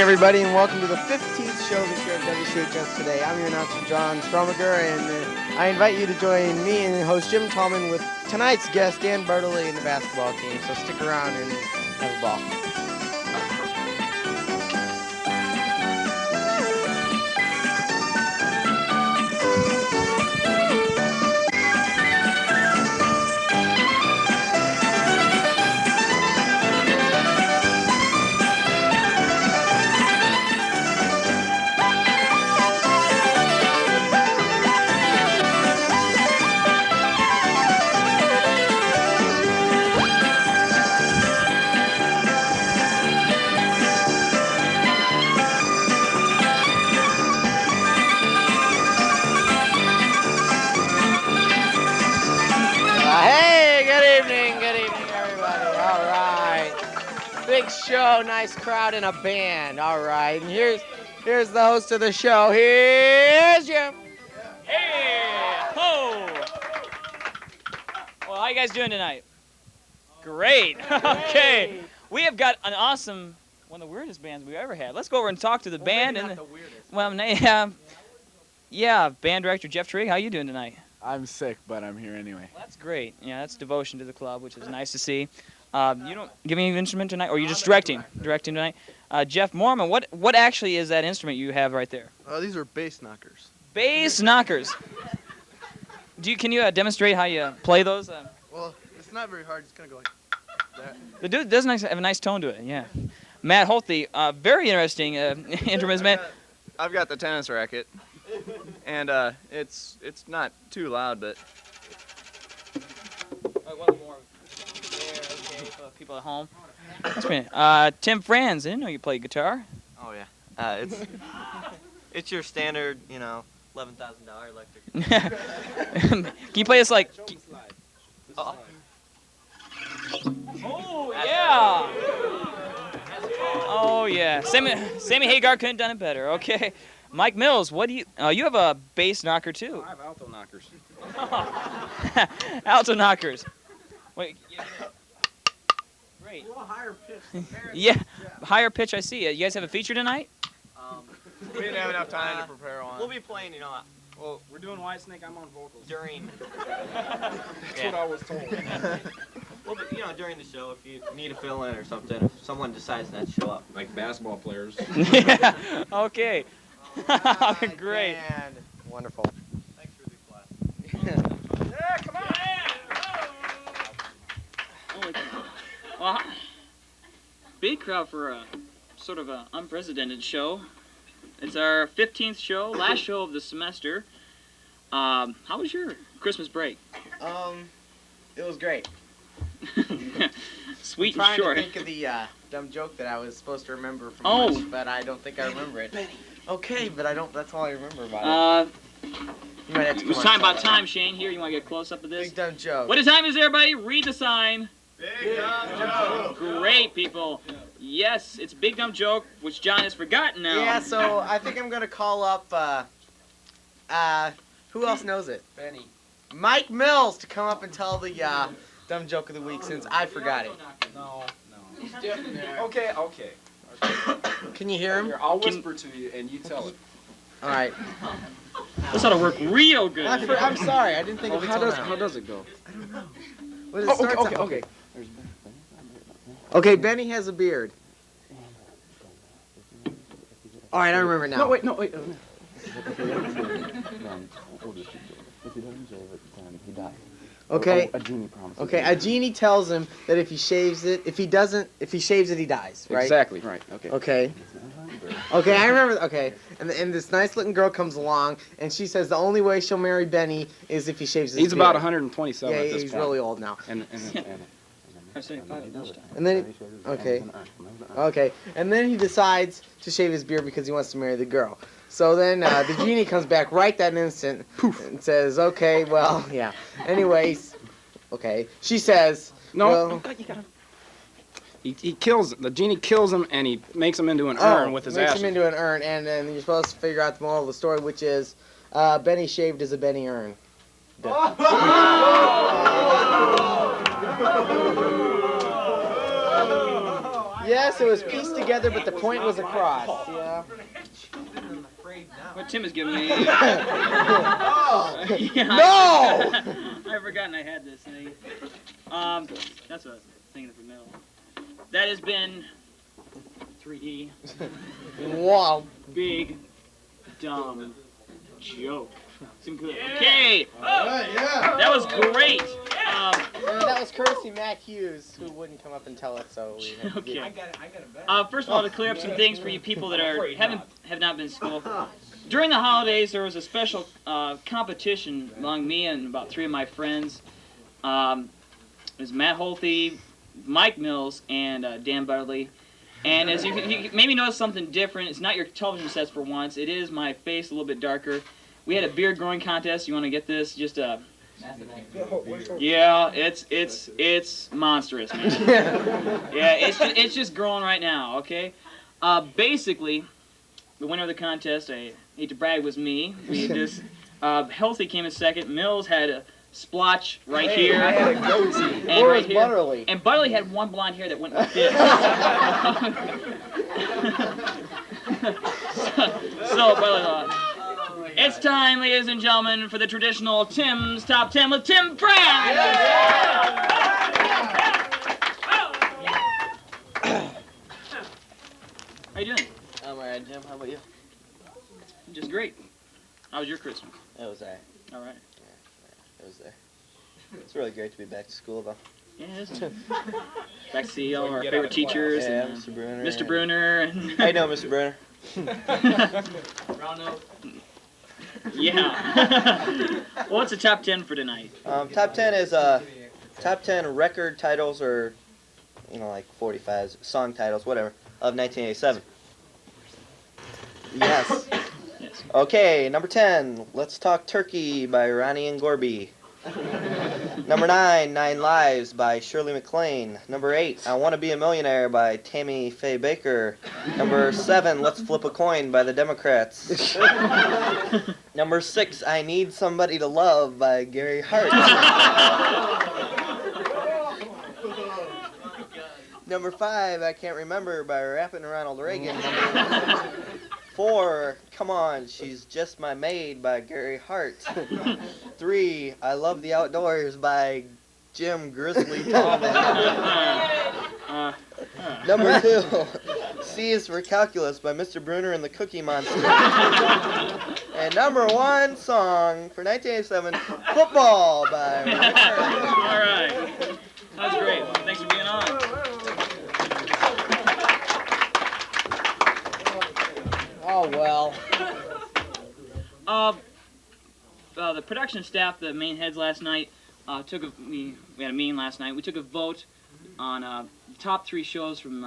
everybody, and welcome to the 15th show this year of WCHS Today. I'm your announcer, John Stromiger, and I invite you to join me and host Jim Tallman with tonight's guest, Dan Bertley, and the basketball team. So stick around and have a ball. Big show, nice crowd, and a band. All right, and here's the host of the show. Here's Jim. Hey, ho! Well, how you guys doing tonight? Great. Okay, we have got an awesome, one of the weirdest bands we've ever had. Let's go over and talk to the band. Maybe not the weirdest. Well, yeah, band director Jeff Trigg. How you doing tonight? I'm sick, but I'm here anyway. Well, that's great. Yeah, that's devotion to the club, which is nice to see. You don't give me an instrument tonight, or are you just directing tonight? Jeff Mormon, what actually is that instrument you have right there? These are bass knockers. Bass knockers. Can you demonstrate how you play those? Well, it's not very hard. It's gonna go like that. The dude does have a nice tone to it. Yeah. Matt Holthe, very interesting instruments, man. I've got the tennis racket, and it's not too loud, but. One more. People at home. That's great. Tim Franz, I didn't know you played guitar. Oh yeah, it's your standard, $11,000 electric. Can you play us like? Oh yeah! Oh yeah. Sammy Hagar couldn't have done it better. Okay, Mike Mills, what do you? You have a bass knocker too. I have alto knockers. Alto knockers. Wait. Great. A little higher pitch. Yeah, higher pitch. I see. You guys have a feature tonight? We didn't have enough time to prepare one. We'll be playing, Well, we're doing Whitesnake. I'm on vocals. during. That's what I was told. Well, during the show, if you need a fill-in or something, if someone decides not to show up. Like basketball players. Yeah. Okay. Great. And wonderful. Thanks for the class. Yeah, come on. Well, big crowd for a sort of an unprecedented show. It's our 15th show, last show of the semester. How was your Christmas break? It was great. Sweet I'm and short. trying to think of the dumb joke that I was supposed to remember from lunch, but I don't think I remember it. Okay, but I don't. That's all I remember about it. You might have to It was time about time, Shane. Here, you want to get close up of this? Big dumb joke. What time is it, everybody? Read the sign. Big dumb joke. Great, people. Yes, it's Big Dumb Joke, which John has forgotten now. Yeah, so I think I'm gonna call up. Who else knows it? Benny. Mike Mills to come up and tell the dumb joke of the week since I forgot it. No. Okay. Can you hear him? Here, I'll whisper to you and you tell it. All right. This ought to work real good. I'm sorry, I didn't think of it till now. How does it go? I don't know. Well, it starts out- Okay. Okay, Benny has a beard. All right, I remember now. No, wait. Okay. A genie promises. Okay, a genie tells him that if he shaves it, if he shaves it, he dies, right? Exactly. Right. Okay. Okay. Okay, I remember. Okay, and this nice-looking girl comes along, and she says the only way she'll marry Benny is if he shaves his He's beard. about 127 Yeah, at this he's point. really old now. And And then, okay, and then he decides to shave his beard because he wants to marry the girl. So then the genie comes back right that instant and says, okay, well, yeah. Anyways, okay. She says, no, well, you gotta. He kills the genie, kills him, and he makes him into an urn with his makes ashes. him into an urn, and then you're supposed to figure out the moral of the story, which is Benny shaved as a Benny urn. Yeah. Yes, it was pieced together, but the point was across. Yeah. What Tim is giving me. No! I've forgotten I had this thing. That's a thing in the middle. That has been 3D. Wow. Big, dumb joke. Some good. Okay. That was great. That was courtesy Matt Hughes, who wouldn't come up and tell us, so we had to Okay. get First of all, to clear up some things for you people that have not been in school. During the holidays, there was a special competition among me and about 3 of my friends. It was Matt Holthe, Mike Mills, and Dan Butterly. And as you maybe notice something different, it's not your television sets for once. It is my face a little bit darker. We had a beard growing contest. You want to get this? Just yeah, it's monstrous, man. Yeah, it's just growing right now. Okay. Basically, the winner of the contest, I hate to brag, was me. We just Healthy came in second. Mills had a splotch right here. I had a goatee. And Or right was here. Butterly. And Butterly had one blonde hair that went like this. so Butterly it's time, ladies and gentlemen, for the traditional Tim's Top 10 with Tim Franz! How you doing? I'm alright, Jim. How about you? Just great. How was your Christmas? It was alright. All right. It was there. It's really great to be back to school, though. Yeah, it is. Back to see all our favorite teachers. Yeah, and Mr. Bruner. Mr. Bruner. And How you doing, Mr. Bruner? Round up. Yeah. Well, what's the top 10 for tonight? Top 10 is top 10 record titles or, like 45s, song titles, whatever, of 1987. Yes. Yes. Okay, number 10, Let's Talk Turkey by Ronnie and Gorby. Number 9, Nine Lives by Shirley MacLaine. Number 8, I Want to Be a Millionaire by Tammy Faye Baker. Number 7, Let's Flip a Coin by the Democrats. Number 6, I Need Somebody to Love by Gary Hart. Number 5, I Can't Remember by Rappin' Ronald Reagan. Number 4, Come On, She's Just My Maid by Gary Hart. 3, I Love the Outdoors by Jim Grizzly Tallman. Number 2, C is for Calculus by Mr. Bruner and the Cookie Monster. And number 1 song for 1987, Football by Rick Curry. All right. That's great. Thanks for being on. Oh, well. The production staff, the main heads last night, we had a meeting last night. We took a vote on the top 3 shows from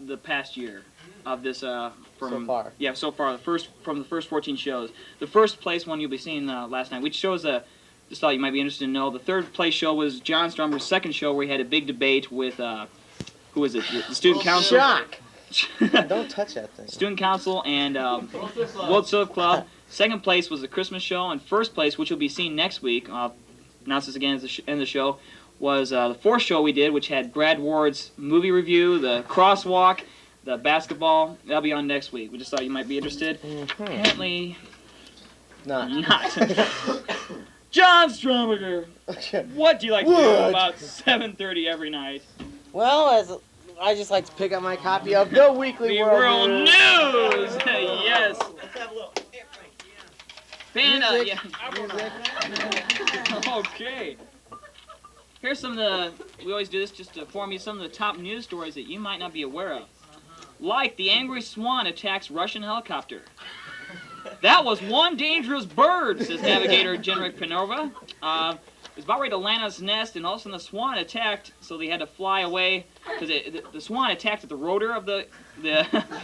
the past year of this. So far. Yeah, so far. From the first 14 shows. The first place one you'll be seeing last night, which shows just thought you might be interested to know. The third place show was John Strummer's second show, where he had a big debate with who was it? The student council. Shock. Don't touch that thing. Student council and World Civic Club. Second place was the Christmas show, and first place, which you'll be seeing next week, I'll announce this again at the end of the show, was the fourth show we did, which had Brad Ward's movie review, the crosswalk, the basketball. That'll be on next week. We just thought you might be interested. Apparently Not. John Stromager, what do you like to do about 7:30 every night? Well, I just like to pick up my copy of the Weekly The World World News. Yes. Let's have a little. Panda, Music. yeah. Okay. Here's some of the, we always do this just to inform you, some of the top news stories that you might not be aware of. Like, the angry swan attacks Russian helicopter. That was one dangerous bird, says navigator Genrik Panova. It was about ready to land on its nest, and all of a sudden the swan attacked, so they had to fly away, because the swan attacked at the rotor of the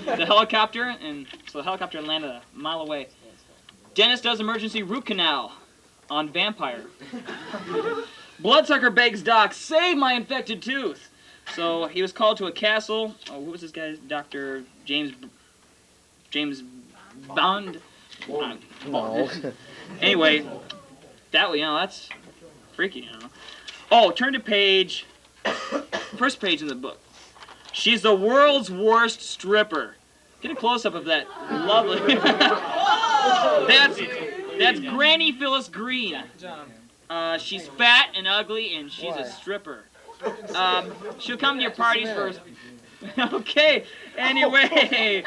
helicopter, and so the helicopter landed a mile away. Dentist does emergency root canal on vampire. Bloodsucker begs doc, save my infected tooth. So he was called to a castle. Oh, what was this guy's? Dr. James Bond? No. Anyway, that's freaky, Oh, turn to first page in the book. She's the world's worst stripper. Get a close-up of that lovely... That's Granny Phyllis Green. She's fat and ugly, and she's a stripper. She'll come to your parties first. Okay, anyway.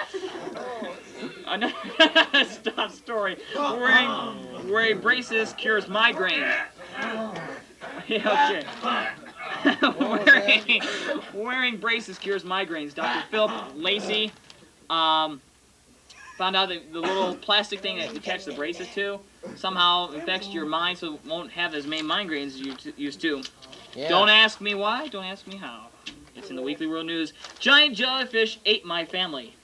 Another stop story. Wearing braces cures migraine. Yeah, okay. wearing braces cures migraines. Dr. Philip Lacey found out that the little plastic thing that you attach the braces to somehow affects your mind so it won't have as many migraines as you used to. Yeah. Don't ask me why, don't ask me how. It's in the Weekly World News. Giant jellyfish ate my family.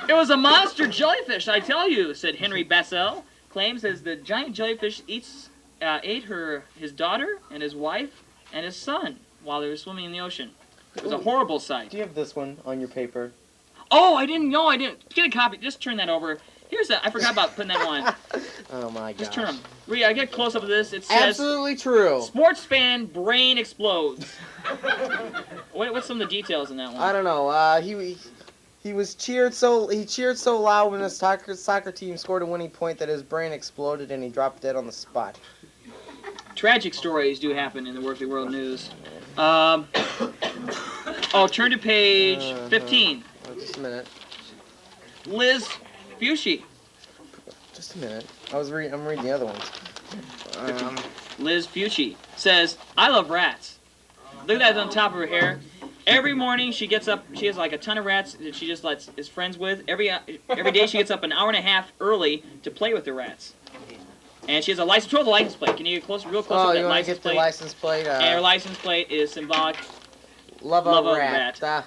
It was a monster jellyfish, I tell you, said Henry Bassell. Claims as the giant jellyfish ate his daughter and his wife and his son while they were swimming in the ocean. It was a horrible sight. Do you have this one on your paper? Oh, I didn't know. I didn't. Get a copy. Just turn that over. Here's that. I forgot about putting that one. Oh my god. Just turn them. I get close up of this. It says absolutely true. Sports fan brain explodes. What's some of the details in that one? I don't know. He cheered so loud when his soccer team scored a winning point that his brain exploded and he dropped dead on the spot. Tragic stories do happen in the Weekly World News. Turn to page 15. Just a minute. Liz Fucci. Just a minute. I'm reading the other ones. Liz Fucci says, I love rats. Look at that on top of her hair. Every morning she gets up, she has like a ton of rats that she just is friends with. Every day she gets up an hour and a half early to play with the rats. And she has a license. Control the license plate. Can you get real close to that license plate? The license plate? And her license plate is symbolic. Love a rat. Yeah.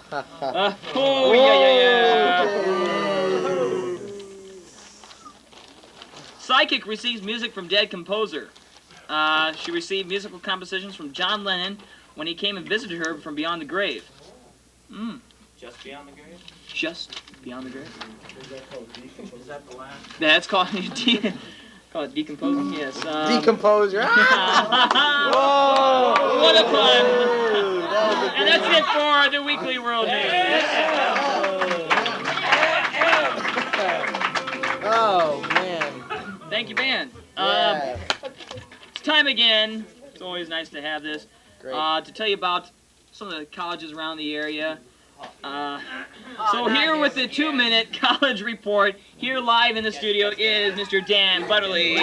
Psychic receives music from dead composer. She received musical compositions from John Lennon when he came and visited her from beyond the grave. Just beyond the grave? Just beyond the grave. Is that the last? That's called decomposing. Yes. Decomposer. Whoa! What a pun! And that's it for the Weekly World News. Oh man! Thank you, Ben. Yeah. It's time again. It's always nice to have this. Great. To tell you about some of the colleges around the area. So here with the 2-minute college report, here live in the studio is Mr. Dan Butterly.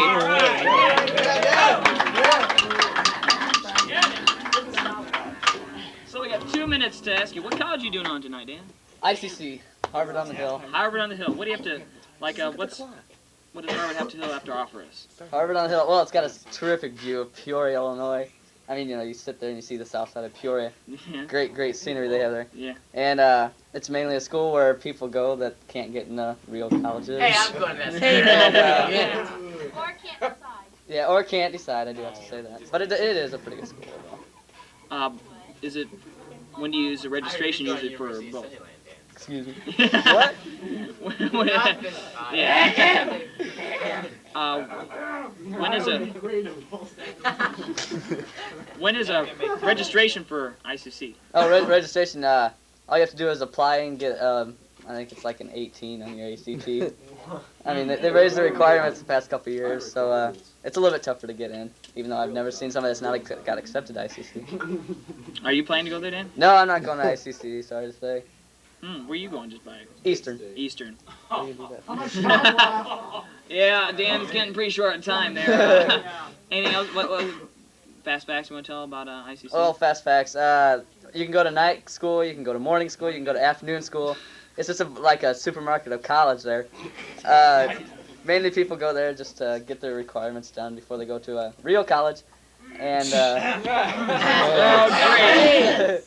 So we got 2 minutes to ask you, what college are you doing on tonight, Dan? ICC, Harvard on the Hill. Harvard on the Hill. What do you have to, what does Harvard have to offer us? Harvard on the Hill, well, it's got a terrific view of Peoria, Illinois. I mean, you sit there and you see the south side of Peoria. Yeah. Great scenery they have there. Yeah. And it's mainly a school where people go that can't get into real colleges. Hey, I'm going to that. Or can't decide. Yeah, or can't decide, I do have to say that. But it is a pretty good school, though. Is it, when do you use the registration usually for both? Excuse me. What? Yeah. When is a registration for ICC? Oh, registration, all you have to do is apply and get, I think it's like an 18 on your ACT. I mean, they raised the requirements the past couple of years, so it's a little bit tougher to get in, even though I've never seen somebody that's not got accepted to ICC. Are you planning to go there, Dan? No, I'm not going to ICC, sorry to say. Where are you going just by? Eastern. Eastern. Yeah, Dan's getting pretty short on time there. Anything else? What fast facts you want to tell about ICC? Oh, fast facts. You can go to night school, you can go to morning school, you can go to afternoon school. It's just like a supermarket of college there. Mainly people go there just to get their requirements done before they go to a real college. And oh, great.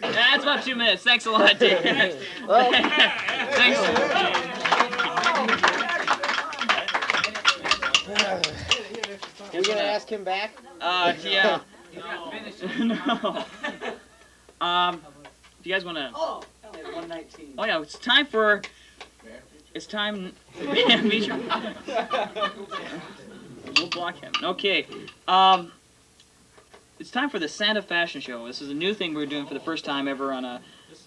That's about 2 minutes. Thanks a lot, Dan. Well, thanks. Are we gonna ask him back? Yeah. No. If you guys wanna. Oh, 119. Oh yeah, it's time. We'll block him. Okay. it's time for the Santa Fashion Show. This is a new thing we're doing for the first time ever on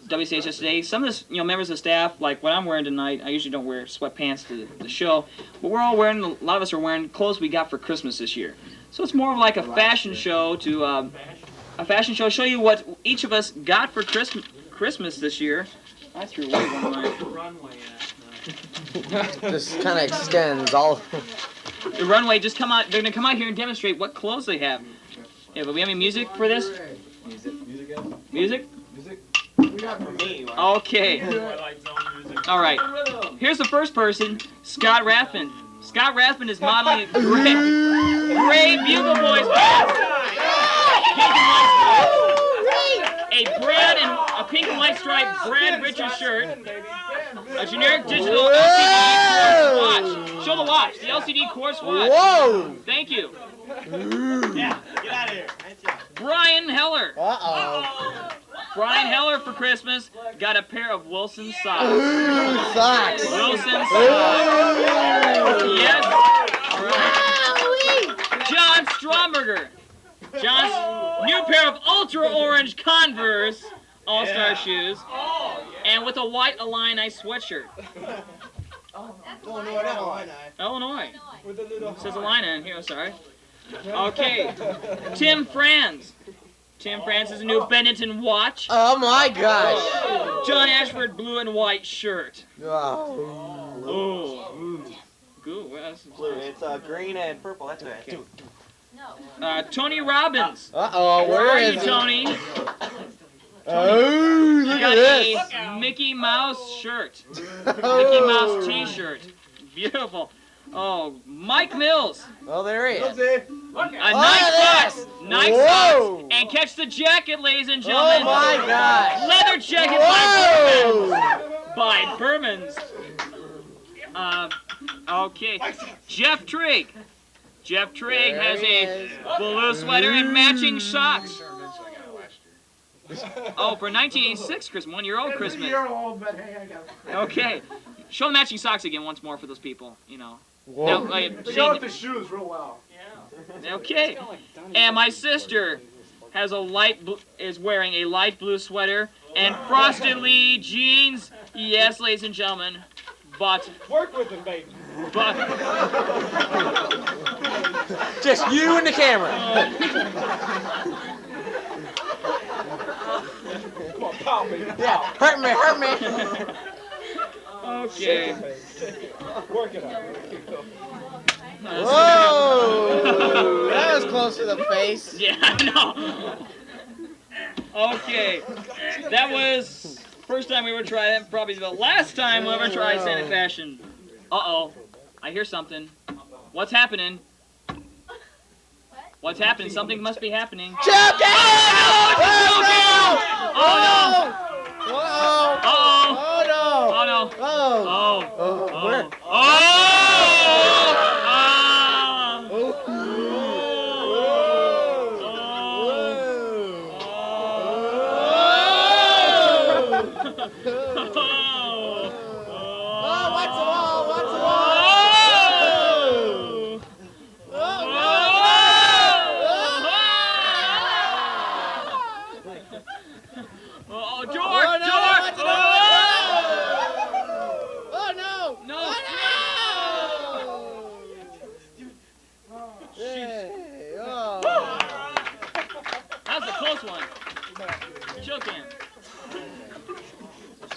WCHS Today. Some of the members of staff, like what I'm wearing tonight, I usually don't wear sweatpants to the show, but we're all wearing, a lot of us are wearing clothes we got for Christmas this year. So it's more of like a fashion show show you what each of us got for Christmas this year. I threw away one of mine. Just kind of extends all. The runway just come out. They're gonna come out here and demonstrate what clothes they have. Yeah, but we have any music for this? Music? Okay. All right. Here's the first person, Scott Rathman. Scott Rathman is modeling a gray Bugle Boys band. A pink and white striped Brad Richards shirt. A generic digital LCD quartz watch. Show the watch. The LCD quartz watch. Whoa! Thank you. Yeah, get out of here. Brian Heller. Uh-oh. Brian Heller for Christmas got a pair of Wilson socks. Socks. Wilson socks. Yes. Right. John Stromberger. John's new pair of ultra orange Converse All-Star shoes. And with a white Illini sweatshirt. Illinois. It says Illini in here, sorry. Okay. Tim Franz. Tim Franz is a new Benetton watch. Oh my gosh. John Ashford blue and white shirt. Oh. Oh. Good. Well, Blue. It's green and purple. That's right. Tony Robbins. Uh-oh, Where are you, is he? Tony? Oh, look Got at this. a Mickey Mouse shirt. Mickey Mouse t-shirt. Beautiful. Oh, Mike Mills. Oh, there he is. A Nike socks. Nike Whoa. socks. And catch the jacket, ladies and gentlemen. Oh my gosh. Leather jacket by Berman's. Okay. Jeff Trigg. Jeff Trigg has a blue sweater and matching socks. Oh, for 1986 Christmas, 1-year-old Christmas. Okay. Show the matching socks again once more for those people, you know. Whoa. Now, They go with the shoes real well. okay. And my sister has is wearing a light blue sweater and frosted Lee jeans. Yes, ladies and gentlemen. But Work with them, baby. Just you and the camera. Come on, pow, baby. Yeah, hurt me. okay. Work it out. Whoa! That was close to the face. Yeah, I know. Okay. That was first time we ever tried it. Probably the last time we'll ever try Santa Fashion. Uh-oh. I hear something. What's happening? What's happening? Something must be happening. Choke it! Oh no! Oh no! Uh-oh! Oh no! Oh no! Oh! Oh! Where? Oh!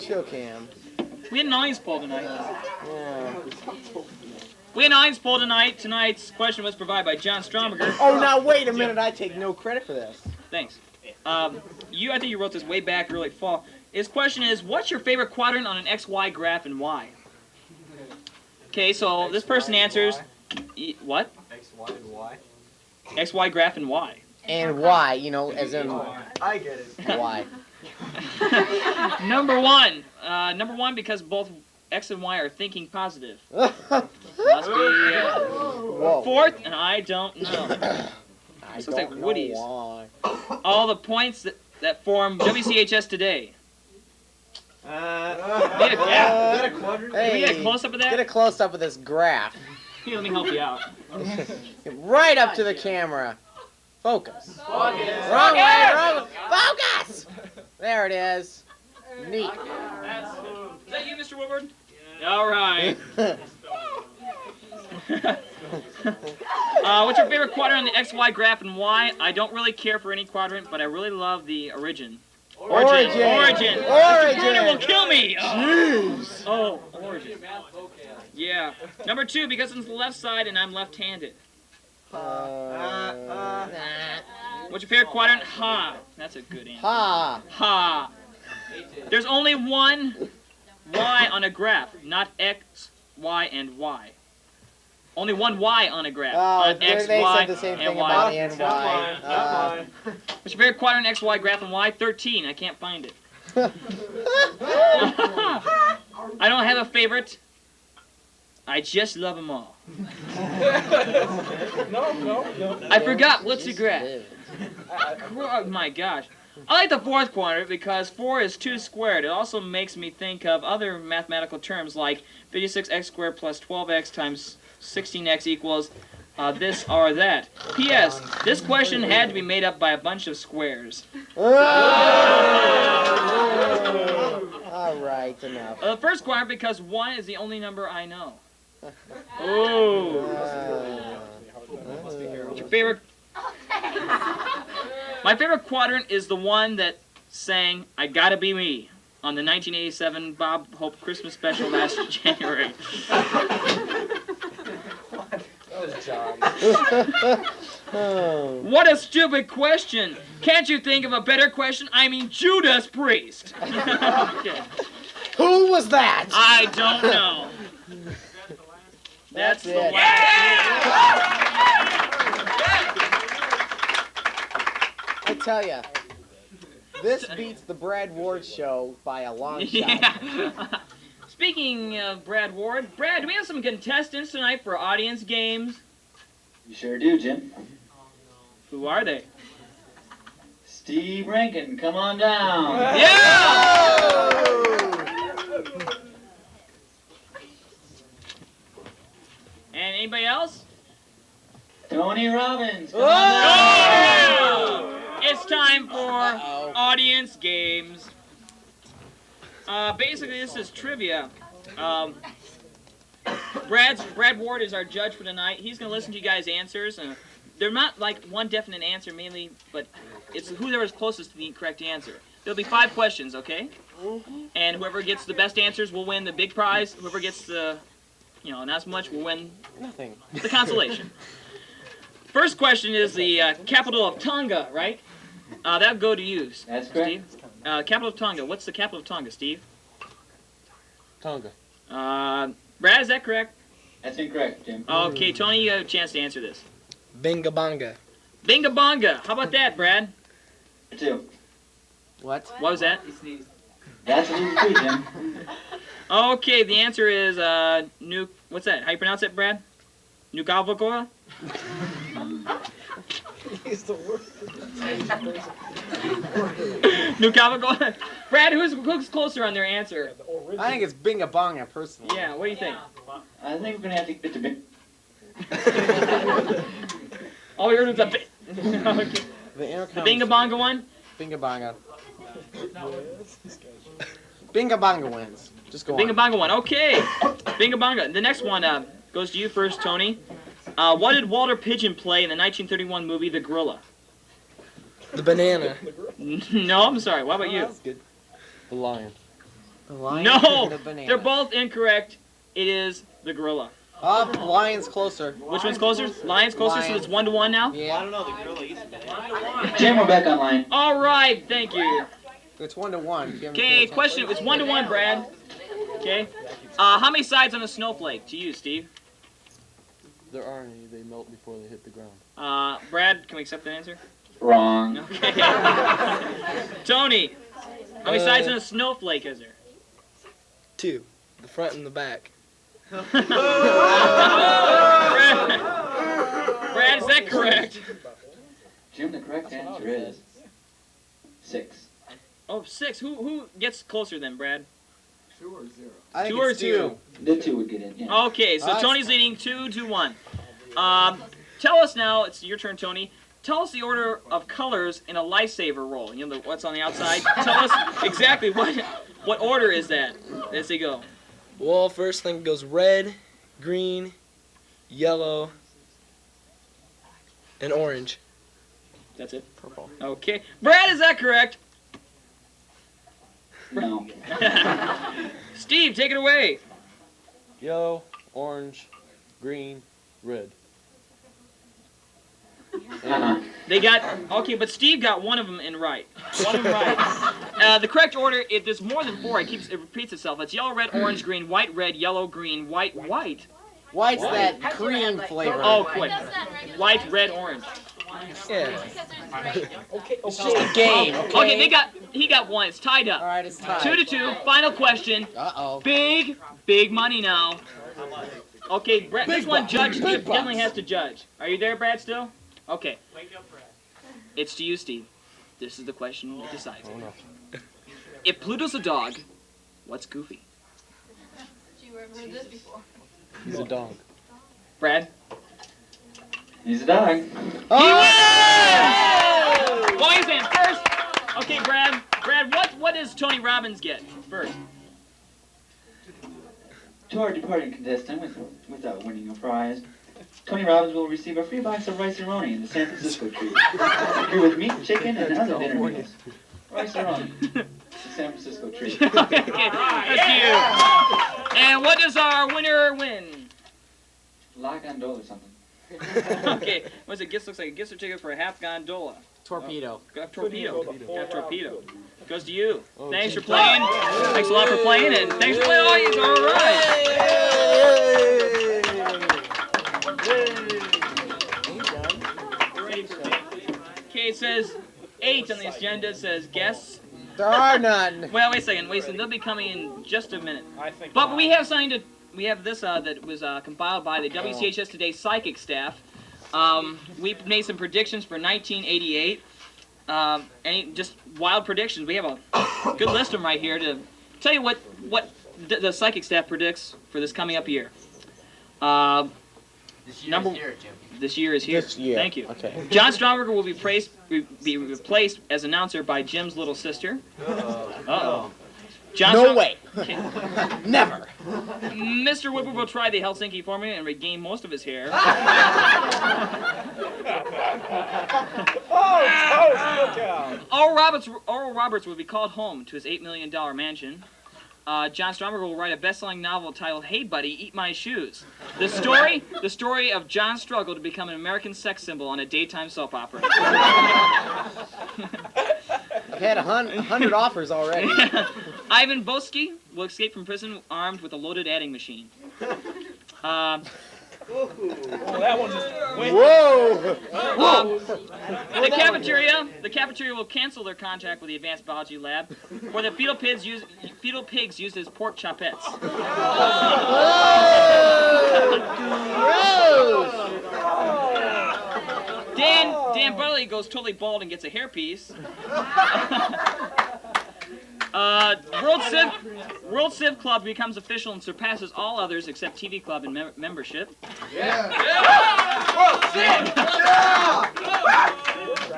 Chill cam. We had an audience poll tonight. Yeah. We had an audience poll tonight. Tonight's question was provided by John Stromberger. Oh, now wait a minute. I take no credit for this. Thanks. I think you wrote this way back early fall. His question is, what's your favorite quadrant on an XY graph and why? Okay, so this person answers, what? X, Y, and Y. XY graph and why? And why, you know, as in I get it. why. Number one because both X and Y are thinking positive. Must be Whoa. fourth, and I don't know. I This looks like don't know Woody's. why. All the points that form WCHS Today. Get a Hey, Can we get a close up of that? Get a close up of this graph. Here, let me help you out. Right up to the camera. Focus. Wrong way. Focus. There it is. Neat. Is that you, Mr. Woodward? All right. What's your favorite quadrant on the XY graph and why? I don't really care for any quadrant, but I really love the origin. Origin. Origin. Quadrant will kill me. Jeez. Oh, origin. Yeah. Number 2, because it's the left side and I'm left-handed. What's your favorite quadrant? Ha. That's a good answer. Ha. Ha. There's only one Y on a graph, not X, Y, and Y. Only one Y on a graph. Oh, not X, they Y, said the same and thing Y. about N, Y. What's your favorite quadrant, X, Y, graph, and Y? 13. I can't find it. I don't have a favorite. I just love them all. No. I forgot what's the graph. Oh my gosh. I like the 4th quadrant because 4 is 2 squared. It also makes me think of other mathematical terms like 56x squared plus 12x times 16x equals this or that. P.S. This question had to be made up by a bunch of squares. All right, enough. The 1st quadrant because 1 is the only number I know. Oh. What's your favorite? My favorite quadrant is the one that sang "I Gotta Be Me" on the 1987 Bob Hope Christmas special last January. What a stupid question! Can't you think of a better question? I mean, Judas Priest. Okay. Who was that? I don't know. That's the it. last. I tell ya, this beats the Brad Ward show by a long shot. Yeah. Speaking of Brad Ward, Brad, do we have some contestants tonight for audience games? You sure do, Jim. Who are they? Steve Rankin, come on down. Yeah! And anybody else? Tony Robbins, come on down. Oh! It's time for audience games. Basically, this is trivia. Brad Ward is our judge for tonight. He's going to listen to you guys' answers. They're not like one definite answer mainly, but it's whoever's closest to the correct answer. There'll be 5 questions, okay? And whoever gets the best answers will win the big prize. Whoever gets the, not as much will win Nothing. the consolation. First question is the capital of Tonga, right? That'll go to you, That's correct. Steve. Capital of Tonga. What's the capital of Tonga, Steve? Tonga. Brad, is that correct? That's incorrect, Jim. Okay, Tony, you have a chance to answer this. Bingabonga. Bingabonga. How about that, Brad? 2. What? What was that? That's a new 3, Jim. Okay, the answer is what's that? How you pronounce it, Brad? Nukalvakoa? He's the worst. Nukalvakoa? Brad, who's closer on their answer? I think it's Bingabonga, personally. Yeah, what do you think? I think we're going to have to get to Bing. All we heard was a bit. Okay. The Bingabonga one? Bingabonga. Bingabonga wins. Just go on. Bingabonga one. Okay. Bingabonga. The next one goes to you first, Tony. What did Walter Pidgeon play in the 1931 movie The Gorilla? The banana. No, I'm sorry. What about you? Good. The lion. The lion. No, The banana. they're both incorrect. It is The Gorilla. Oh, the lion's closer. Which one's closer? Lion's closer, so Lion. it's 1-1 now? Yeah. Jim, we're back online. All right, thank you. It's 1-1. Okay, question. It's 1-1, Brad. Okay. How many sides on a snowflake? To you, Steve. There aren't any. They melt before they hit the ground. Brad, can we accept that answer? Wrong. Okay. Tony, how many sides on a snowflake is there? 2. The front and the back. Brad, is that correct? Jim, the correct answer is 6. Oh, 6. Who gets closer then, Brad? 2 or 0? I think 2 or it's 2? The 2 would get in, yeah. Okay, so Tony's leading 2-1. Tell us now, it's your turn, Tony. Tell us the order of colors in a Lifesaver roll. You know what's on the outside? Tell us exactly what order is that as they go. Well, first thing goes red, green, yellow, and orange. That's it? Purple. Okay. Brad, is that correct? No. Steve, take it away. Yellow, orange, green, red. They got, okay, but Steve got one of them in right. One of them right. The correct order, if there's more than 4, it repeats itself. It's yellow, red, orange, green, white, red, yellow, green, white, white. White's that Korean flavor. Oh, quick. White, red, orange. Yeah. It's just a game, Okay, he got 1. It's tied up. All right, it's tied. 2-2. Final question. Uh-oh. Big money now. Okay, Brad, this one judge definitely has to judge. Are you there, Brad, still? Okay. Wake up, Brad. It's to you, Steve. This is the question that decides. Oh, no. If Pluto's a dog, what's Goofy? You ever heard this before? He's a dog. Brad? He's a dog. Oh! Well, he's in first. Okay, Brad. Brad, what does Tony Robbins get first? To our departing contestant without winning a prize, Tony Robbins will receive a free box of rice-a-roni in the San Francisco treat. Agree with meat, chicken, and other dinner meals. Rice-a-roni. The San Francisco treat. Okay, that's you. And what does our winner win? La gondola or something. Okay, what's it? Looks like a gift certificate for a half gondola. Torpedo. Got torpedo. Got torpedo. Goes to you. Thanks for playing. Thanks a lot for playing, and thanks for playing all you. All right. Okay, it says 8 on the agenda. It says guests. There are none. Well, wait a second. They'll be coming in just a minute. But we have signed a. We have this that was compiled by the WCHS Today psychic staff. We made some predictions for 1988. Just wild predictions. We have a good list of them right here to tell you what the psychic staff predicts for this coming up year. This year is here, Jim. This year is here. This year. Thank you. Okay. John Stromberger will be replaced as announcer by Jim's little sister. Uh-oh. No way. Never. Mr. Woodward will try the Helsinki formula and regain most of his hair. Oral Roberts will be called home to his $8 million mansion. John Stromberger will write a best-selling novel titled "Hey Buddy, Eat My Shoes." The story of John's struggle to become an American sex symbol on a daytime soap opera. I've had 100 offers already. Ivan Boesky will escape from prison armed with a loaded adding machine. Oh, that one just went. Whoa! The cafeteria will cancel their contract with the Advanced Biology Lab, where the fetal pigs used as pork chopettes. Dan Burley goes totally bald and gets a hairpiece. World Civ Club becomes official and surpasses all others except TV Club in membership.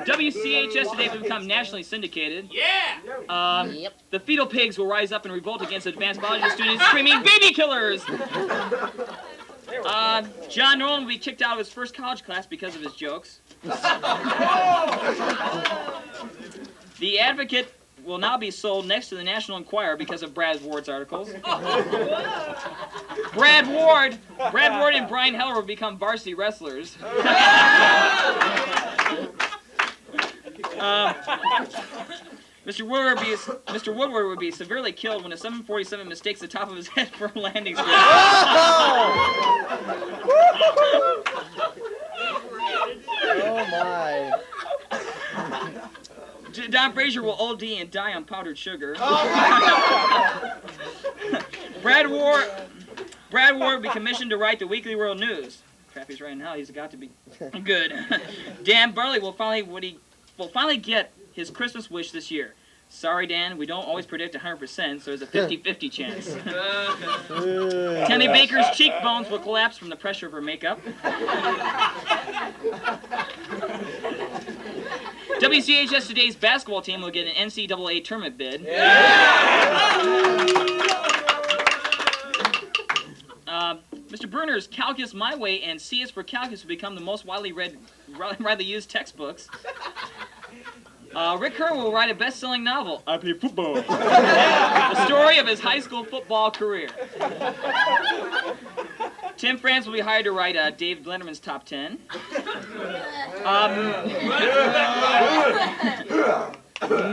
WCHS Today will become nationally syndicated. The fetal pigs will rise up and revolt against advanced biology students screaming, "Baby killers!" John Nolan will be kicked out of his first college class because of his jokes. The Advocate will now be sold next to the National Enquirer because of Brad Ward's articles. Brad Ward and Brian Heller will become varsity wrestlers. Mr. Woodward would be severely killed when a 747 mistakes the top of his head for a landing strip. Oh my. Don Frazier will OD and die on powdered sugar. Brad Ward will be commissioned to write the Weekly World News. Crap, he's writing now. He's got to be good. Dan Burley will finally get his Christmas wish this year. Sorry, Dan, we don't always predict 100%, so there's a 50-50 chance. Tammy Baker's cheekbones will collapse from the pressure of her makeup. WCHS Today's basketball team will get an NCAA tournament bid. Mr. Bruner's Calculus My Way and C is for Calculus will become the most widely used textbooks. Rick Kern will write a best-selling novel, I Play Football, the story of his high school football career. Tim France will be hired to write Dave Letterman's Top 10.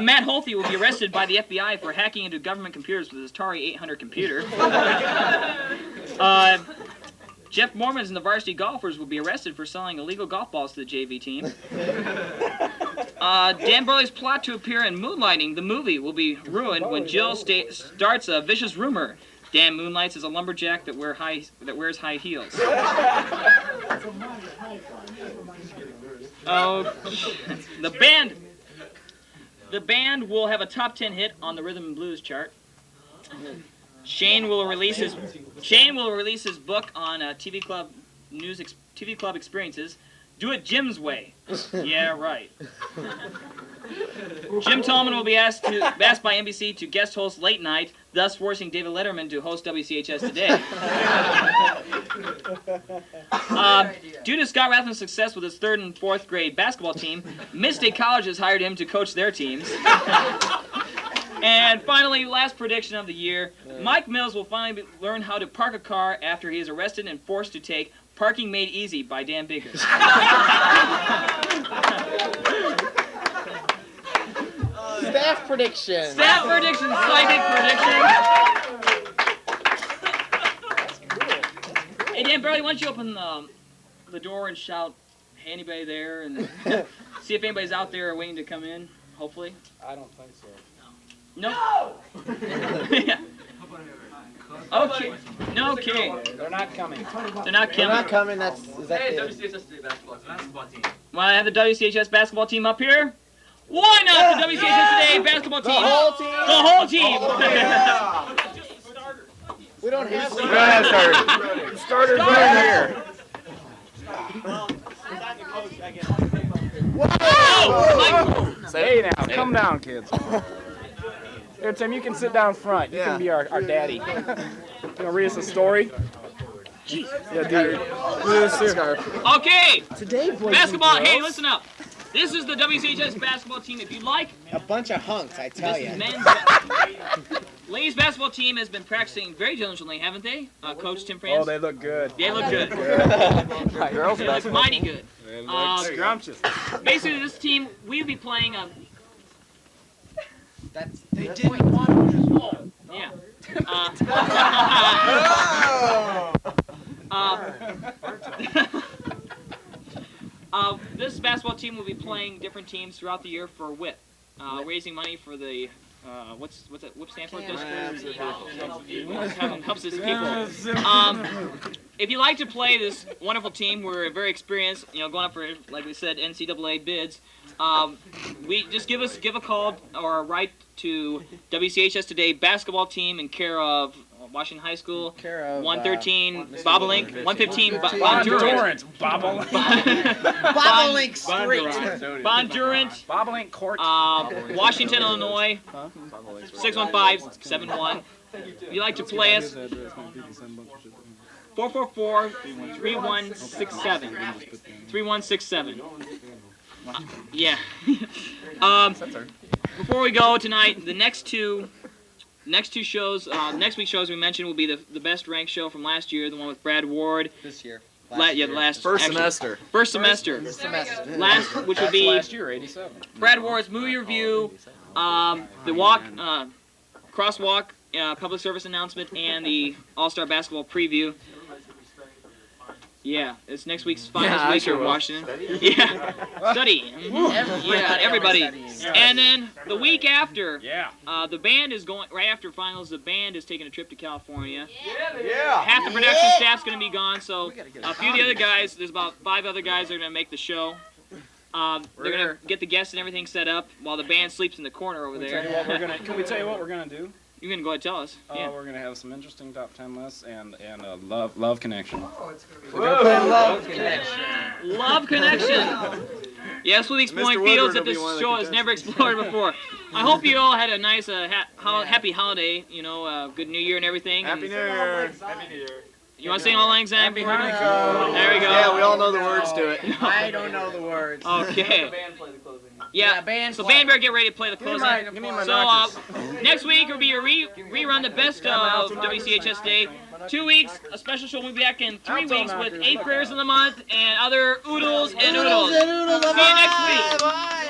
Matt Holthe will be arrested by the FBI for hacking into government computers with his Atari 800 computer. Jeff Mormons and the Varsity Golfers will be arrested for selling illegal golf balls to the JV team. Dan Burley's plot to appear in Moonlighting, the movie, will be ruined when Jill starts a vicious rumor. Dan moonlights as a lumberjack that wears high heels. The band will have a top 10 hit on the Rhythm and Blues chart. Shane will release his book on TV Club experiences. Do it Jim's way. Yeah, right. Jim Tallman will be asked by NBC to guest host Late Night, thus forcing David Letterman to host WCHS Today. Due to Scott Rathman's success with his 3rd and 4th grade basketball team, Mid-State College has hired him to coach their teams. And finally, last prediction of the year, Mike Mills will finally learn how to park a car after he is arrested and forced to take Parking Made Easy by Dan Biggers. Staff prediction. Staff prediction, psychic prediction. Hey, Dan Burley, why don't you open the door and shout, hey, anybody there? And see if anybody's out there waiting to come in, hopefully. I don't think so. No. Yeah. Okay. No, okay. They're not coming. They're not coming. They're not coming. Is that Hey, the... WCHS Today basketball team. Want to have the WCHS basketball team up here? Why not the WCHS Today basketball team? The whole team? The whole team. We don't have starters. Starters right here. Whoa! Hey now, come down, kids. Here, Tim, you can sit down front. You can be our daddy. You gonna read us a story? Yeah, dude. Okay. Today, boys Basketball. and Hey, girls. listen up. This is the WCHS basketball team. If you like, A bunch of hunks, I tell this you. is men's. Ladies basketball team has been practicing very diligently, haven't they? Coach Tim France. Oh, they look good. They look good. Girls They look mighty good. They look scrumptious. Basically, this team we'll be playing. They didn't want to. Yeah. This basketball team will be playing different teams throughout the year for WHIP, raising money for the what's that WHIP stand for? Helps his people. If you like to play this wonderful team, we're very experienced. Going up for, like we said, NCAA bids. We just give a call or a write to WCHS Today basketball team in care of Washington High School, Care of, 113 Bobolink, 115 Bondurant. Bobolink Street. Bondurant, Bobolink Court. Washington, Illinois, 61571. If you like to play us, 444-3167. 3167. Yeah. Before we go tonight, the next two shows, next week's shows we mentioned will be the best ranked show from last year, the one with Brad Ward. This year. First semester. First semester. Last, which would That's be last year, 87. Brad Ward's movie review, the walk, crosswalk, public service announcement, and the All-Star basketball preview. Yeah, it's next week's finals week in Washington. Yeah, study. Yeah, everybody. And then the week after, the band is going, right after finals, the band is taking a trip to California. Yeah. Half the production staff's going to be gone, so a few of the other guys, there's about 5 other guys that are going to make the show. They're going to get the guests and everything set up while the band sleeps in the corner over there. Can we tell you what we're gonna do? You can go ahead and tell us. Yeah. We're gonna have some interesting top 10 lists and a love connection. Love Connection. Yes, we'll be exploring Mr. fields Woodward that will be this one of the show has never explored before. I hope you all had a nice, happy holiday. You know, good New Year and everything. Happy and New Year. Happy New Year. You want to sing Auld Lang Syne? Happy Hanukkah. There we go. Yeah, we all know the words to it. I don't know the words. Okay. Yeah, band so play. band better get ready to play the closing. Give me my So next week will be a rerun the best of WCHS Day. 2 weeks, a special show will be back in 3 weeks with 8 prayers of the month and other oodles and oodles. See you next week. Bye.